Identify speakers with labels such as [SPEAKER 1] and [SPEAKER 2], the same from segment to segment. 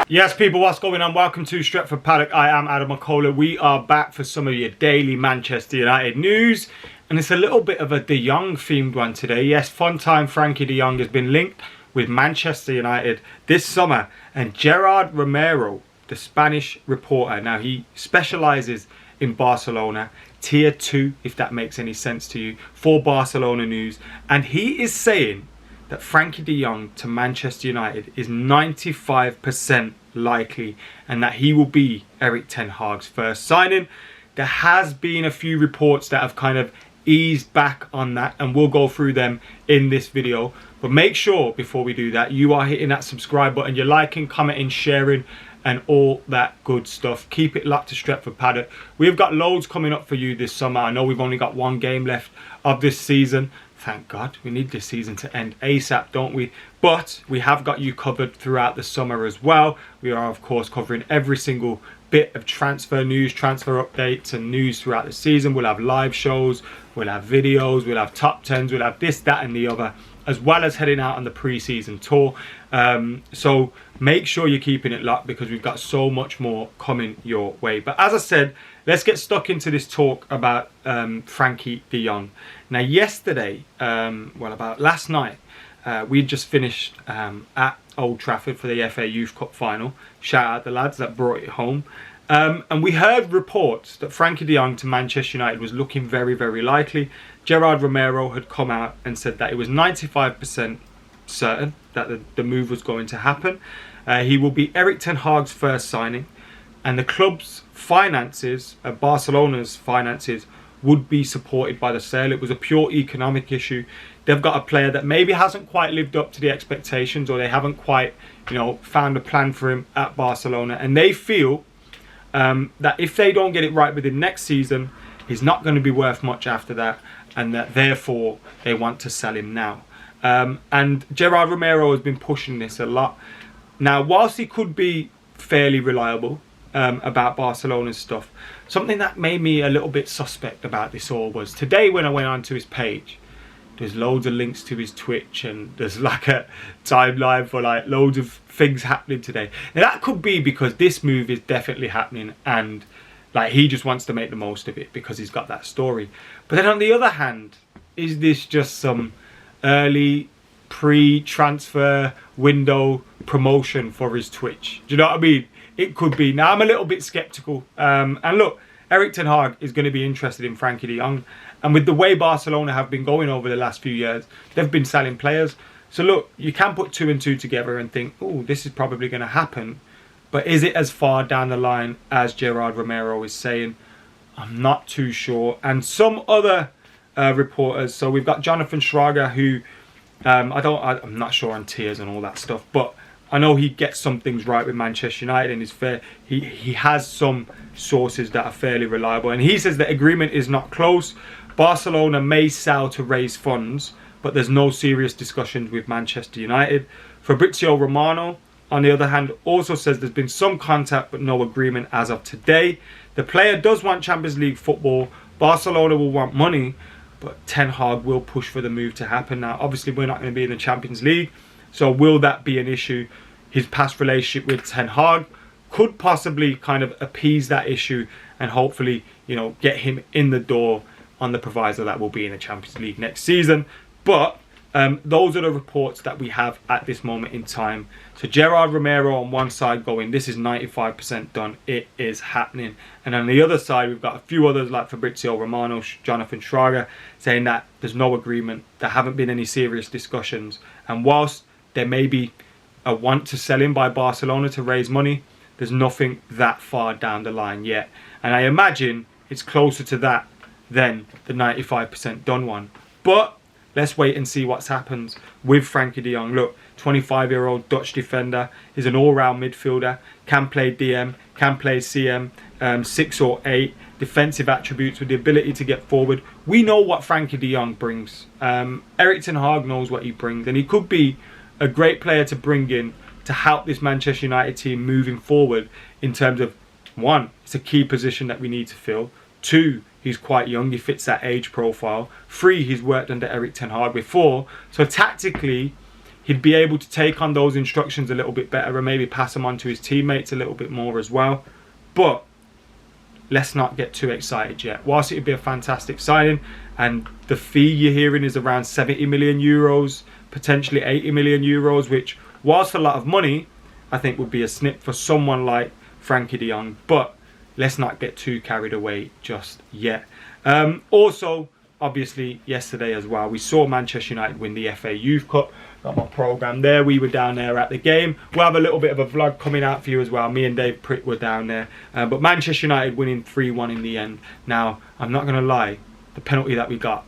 [SPEAKER 1] Yes, people, what's going on? Welcome to Stretford Paddock. I am Adam McCullough. We are back for some of your daily Manchester United news. And it's a little bit of a De Jong themed one today. Yes, fun time Frenkie De Jong has been linked with Manchester United this summer. And Gerard Romero, the Spanish reporter, now he specialises in Barcelona, tier 2, if that makes any sense to you, for Barcelona news. And he is saying that Frenkie De Jong to Manchester United is 95% likely and that he will be Erik ten Hag's first signing. There has been a few reports that have kind of eased back on that, and we'll go through them in this video. But make sure before we do that, you are hitting that subscribe button, you're liking, commenting, sharing and all that good stuff. Keep it locked to Stretford Paddock. We've got loads coming up for you this summer. I know we've only got one game left of this season. Thank God, we need this season to end ASAP, don't we? But we have got you covered throughout the summer as well. We are, of course, covering every single bit of transfer news, transfer updates and news throughout the season. We'll have live shows, we'll have videos, we'll have top 10s, we'll have this, that and the other, as well as heading out on the pre-season tour. So make sure you're keeping it locked because we've got so much more coming your way. But as I said, let's get stuck into this talk about Frenkie De Jong. Now yesterday, about last night, we just finished at Old Trafford for the FA Youth Cup final. Shout out the lads that brought it home. And we heard reports that Frenkie De Jong to Manchester United was looking very, very likely. Gerard Romero had come out and said that it was 95% certain that the move was going to happen. He will be Erik ten Hag's first signing, and the club's finances, Barcelona's finances, would be supported by the sale. It was a pure economic issue. They've got a player that maybe hasn't quite lived up to the expectations, or they haven't quite, found a plan for him at Barcelona, and they feel that if they don't get it right within next season, he's not going to be worth much after that, and that therefore they want to sell him now. And Gerard Romero has been pushing this a lot. Now, whilst he could be fairly reliable about Barcelona's stuff, something that made me a little bit suspect about this all was today when I went onto his page, there's loads of links to his Twitch and there's like a timeline for like loads of things happening today. Now that could be because this move is definitely happening and like he just wants to make the most of it because he's got that story. But then on the other hand, is this just some early pre-transfer window promotion for his Twitch? Do you know what I mean? It could be. Now I'm a little bit skeptical. And look, Erik ten Hag is going to be interested in Frenkie De Jong. And with the way Barcelona have been going over the last few years, they've been selling players. So look, you can put 2 and 2 together and think, oh, this is probably going to happen. But is it as far down the line as Gerard Romero is saying? I'm not too sure. And some other reporters, so we've got Jonathan Schrager, who I'm not sure on tiers and all that stuff, but I know he gets some things right with Manchester United and is fair. He has some sources that are fairly reliable, and he says the agreement is not close. Barcelona may sell to raise funds, but there's no serious discussions with Manchester United. Fabrizio Romano, on the other hand, also says there's been some contact but no agreement as of today. The player does want Champions League football. Barcelona will want money, but Ten Hag will push for the move to happen. Now, obviously, we're not going to be in the Champions League, so will that be an issue? His past relationship with Ten Hag could possibly kind of appease that issue and hopefully, get him in the door on the proviso that we'll be in the Champions League next season. But those are the reports that we have at this moment in time. So Gerard Romero on one side going, this is 95% done, it is happening. And on the other side, we've got a few others like Fabrizio Romano, Jonathan Schrager, saying that there's no agreement, there haven't been any serious discussions. And whilst there may be a want to sell him by Barcelona to raise money, there's nothing that far down the line yet. And I imagine it's closer to that than the 95% done one. But let's wait and see what happens with Frenkie De Jong. Look, 25-year-old Dutch defender, is an all-round midfielder, can play DM, can play CM, 6 or 8, defensive attributes with the ability to get forward. We know what Frenkie De Jong brings. Erik ten Hag knows what he brings, and he could be a great player to bring in to help this Manchester United team moving forward in terms of, 1, it's a key position that we need to fill. 2, he's quite young, he fits that age profile. 3, he's worked under Erik ten Hag before. So tactically, he'd be able to take on those instructions a little bit better and maybe pass them on to his teammates a little bit more as well. But let's not get too excited yet. Whilst it would be a fantastic signing, and the fee you're hearing is around 70 million euros, potentially 80 million euros, which, whilst a lot of money, I think would be a snip for someone like Frenkie de Jong. But let's not get too carried away just yet. Also, obviously, yesterday as well, we saw Manchester United win the FA Youth Cup. Got my programme there. We were down there at the game. We'll have a little bit of a vlog coming out for you as well. Me and Dave Pritt were down there. But Manchester United winning 3-1 in the end. Now, I'm not going to lie, the penalty that we got,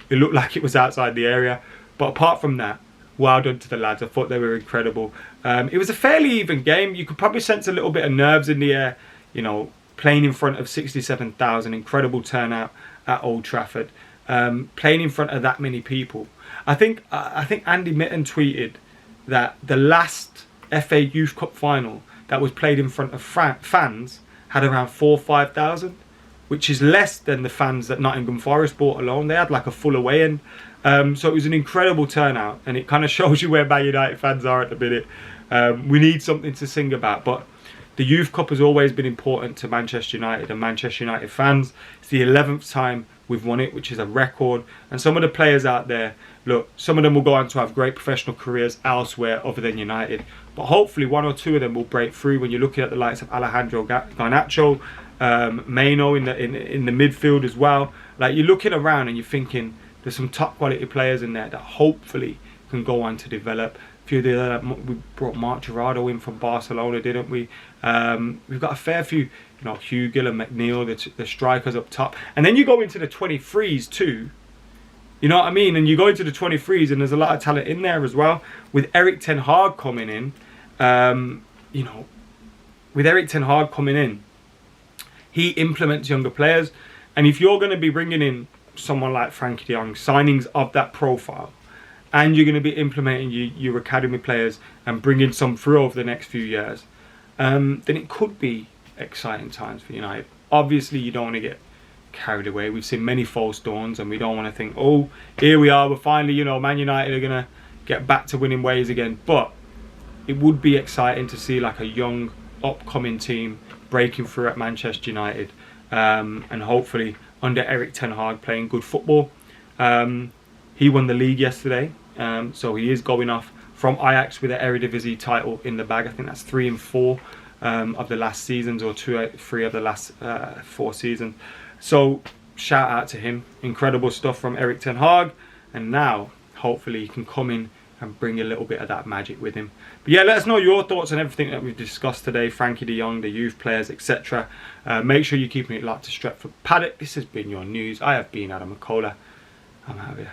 [SPEAKER 1] it looked like it was outside the area. But apart from that, well done to the lads. I thought they were incredible. It was a fairly even game. You could probably sense a little bit of nerves in the air, you know, playing in front of 67,000, incredible turnout at Old Trafford. Playing in front of that many people. I think Andy Mitten tweeted that the last FA Youth Cup final that was played in front of fans had around 4,000 or 5,000, which is less than the fans that Nottingham Forest brought alone. They had like a full away end. So it was an incredible turnout, and it kind of shows you where Man United fans are at the minute. We need something to sing about, but the Youth Cup has always been important to Manchester United and Manchester United fans. It's the 11th time we've won it, which is a record. And some of the players out there, look, some of them will go on to have great professional careers elsewhere other than United. But hopefully one or two of them will break through. When you're looking at the likes of Alejandro Garnacho, Maino in the midfield as well. Like, you're looking around and you're thinking there's some top quality players in there that hopefully can go on to develop. A few of the other, we brought Marc Jurado in from Barcelona, didn't we? We've got a fair few, you know, Hugill and McNeil, the strikers up top. And then you go into the 23s too. You know what I mean? And you go into the 23s and there's a lot of talent in there as well. With Erik ten Hag coming in, you know, with Erik ten Hag coming in, he implements younger players. And if you're going to be bringing in someone like Frenkie de Jong, signings of that profile, and you're going to be implementing your academy players and bringing some through over the next few years, then it could be exciting times for United. Obviously, you don't want to get carried away. We've seen many false dawns, and we don't want to think, oh, here we are, we're finally, you know, Man United are going to get back to winning ways again. But it would be exciting to see like a young, upcoming team breaking through at Manchester United, and hopefully under Erik ten Hag playing good football. He won the league yesterday, so he is going off from Ajax with an Eredivisie title in the bag. I think that's 3 and 4 of the last seasons, or 3 of the last 4 seasons. So shout out to him. Incredible stuff from Erik ten Hag, and now hopefully he can come in and bring a little bit of that magic with him. But yeah, let us know your thoughts on everything that we've discussed today. Frenkie de Jong, the youth players, etc. Make sure you're keeping it locked to Stretford Paddock. This has been your news. I have been Adam McCullough. I'm out of here.